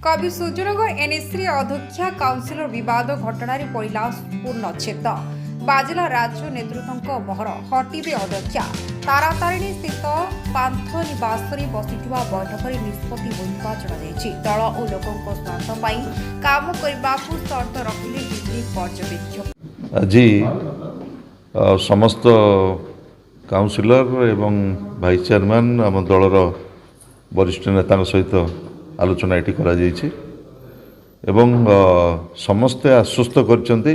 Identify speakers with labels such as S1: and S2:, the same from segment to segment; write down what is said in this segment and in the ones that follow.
S1: कवि सुजनगर एनएससी अध्यक्षा काउंसिलर विवाद घटना पड़ा पूर्णच्छेद बाजिला राज्य नेतृत्व मोहर हटिबे अध्यक्षा तारातारिणी स्थित पांथ निवास बसिथिबा बैठक निष्पत्ति होइबा जणाଯାଇଛି। दल और लोकों स्वार्थ पाई काम करबाकू शर्त रखिले बिजली पर्यवेक्षक।
S2: आज समस्त काउंसिलर एवं भाइस चेयरमैन आम दलर वरिष्ठ नेता सहित आलोचना ये करा एवं समस्ते आश्वस्त करछन्ति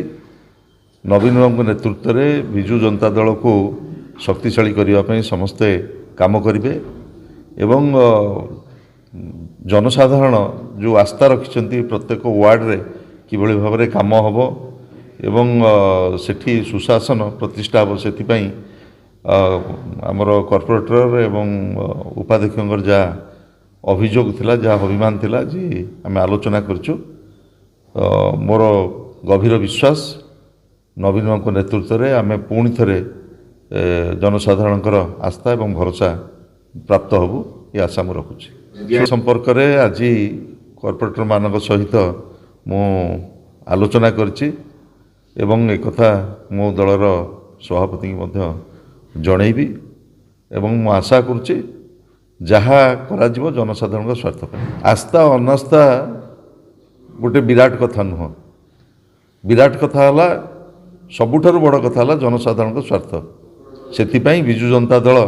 S2: नवीन बाबू नेतृत्व में विजु जनता दल को शक्तिशाली करने समस्ते काम करेंगे एवं जनसाधारण जो आस्था रखिंट प्रत्येक वार्ड रे किभली भाव में काम हम एवं सेठी सुशासन प्रतिष्ठा हम से आमर कॉर्पोरेटर एवं उपाध्यक्ष जहाँ अभियोग थिला जहाँ अभिमान थिला जी आम आलोचना करछु। मोर गभीर विश्वास नवीन बाबू नेतृत्व में आम पुणी थे जनसाधारण आस्था एवं भरोसा प्राप्त हबु ये आशा मु रखुछि। संपर्क में आज कॉर्पोरेटर मान सहित मु आलोचना करछि एवं एक कथा मो दलर सभापति जनइबी एवं मु आशा करुछि जहाँ करा जनसाधारण स्वार्थ पर। आस्था अनास्था गोटे विराट कथा नुह, विराट कथा है सबुठारु बड़ कथा है जनसाधारण स्वार्थ। से विजु जनता दल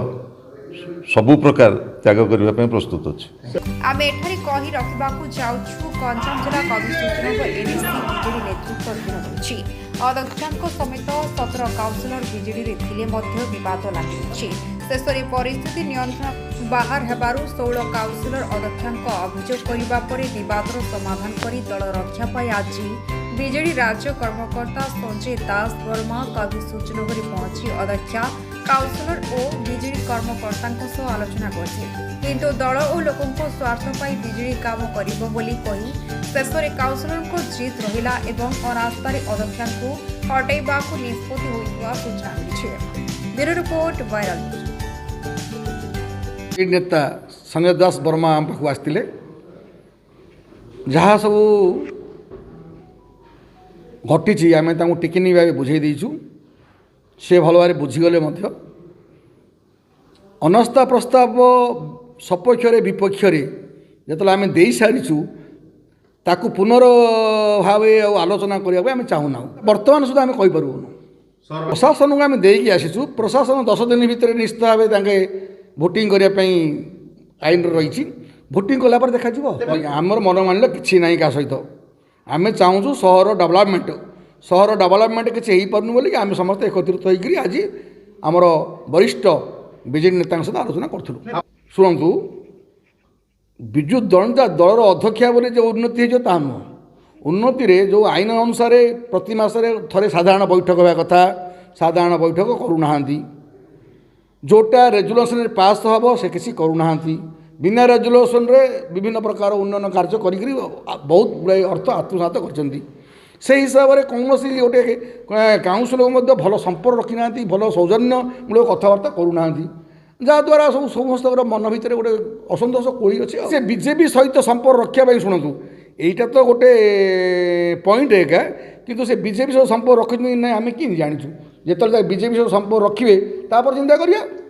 S2: सबु प्रकार त्याग करने प्रस्तुत अच्छे।
S1: आम एठारे कही रखिबाकू जाउछु गंजाम जिला कवि सुजनगर एनएससी बीजेडी नेतृत्व दिनछि। अध्यक्षांक समेत 17 काउंसिलर बीजेडी रे थिले मध्य विवाद लागि। शेषरे परिस्थिति नियंत्रण बाहर हेबारु 16 काउंसिलर अध्यक्षांक अभियोग करिबा परे विवादर समाधान करी दल रक्षा पाई आज बीजेडी राज्य कर्मकर्ता संजय दास वर्मा कवि सुजनगर पहुंची अध्यक्षा काउंसिलर और बीजेडी कर्मकर्ता सह आलोचना करथिले। किंतु दल और लोकों स्वार्थ पाई बीजेडी काम करिबो बोली कही शेषरे काउंसिलर को जीत रहिला एवं अनास्था अध्यक्षा को हटाइबाकू निष्पत्ति होइबा सूचना मिली। ब्यूरो रिपोर्ट वायरल
S3: नेता संजय दास वर्मा आम पाखु आसते जहाँ सब घटी आम टिकिनी भाव बुझे देचु से भल भाव बुझीगले अनास्था प्रस्ताव सपक्ष विपक्ष जो आम दे सारीचु ताकू पुनर्भाव आलोचना करने आम चाहूना। बर्तमान सुधा आम कहीपरूँ प्रशासन को आम देकी आसीचु। प्रशासन 10 दिन भितर निश्चित भाव भोटिंग करने आईन रही भोटिंग कलापर देखा आमर मन मानिल कि ना क्या सहित आम चाहूँ सहर डेभलपमेंट किसी हो पार्न बोली आम समस्त एकत्रित होकर आज आमर वरिष्ठ बीजेडी नेता सहित आलोचना करूँ। शुणु विजु जनता दलर अध्यक्षा बोली जो उन्नति हो ता नुह उन्नति रे जो आईन अनुसार प्रति मासरे थरे साधारण बैठक होगा कथा साधारण बैठक करूना जोटा रेजुलेसन पास हम से किसी करूना बिना रेजुलेसन रे विभिन्न प्रकार उन्नयन कार्य करी बहुत गुड़ाए अर्थ आत्मसात कर हिसाब से कौन गोटे काउंसिल भल संपर्क रखी ना भल सौजन्यमूलक कथबार्ता करूना जहाँद्वारा सब समस्त मन भितर गोटे असंतोष कोड़ी अच्छे से बीजेपी सहित संपर्क रखापी शुणु यहीटा तो गोटे पॉइंट एका किंतु से बीजेपी सहित संपर्क रखी ना आम कि जाचु जो बीजेपी सहित संपर्क रखिए तापर चिंता करिया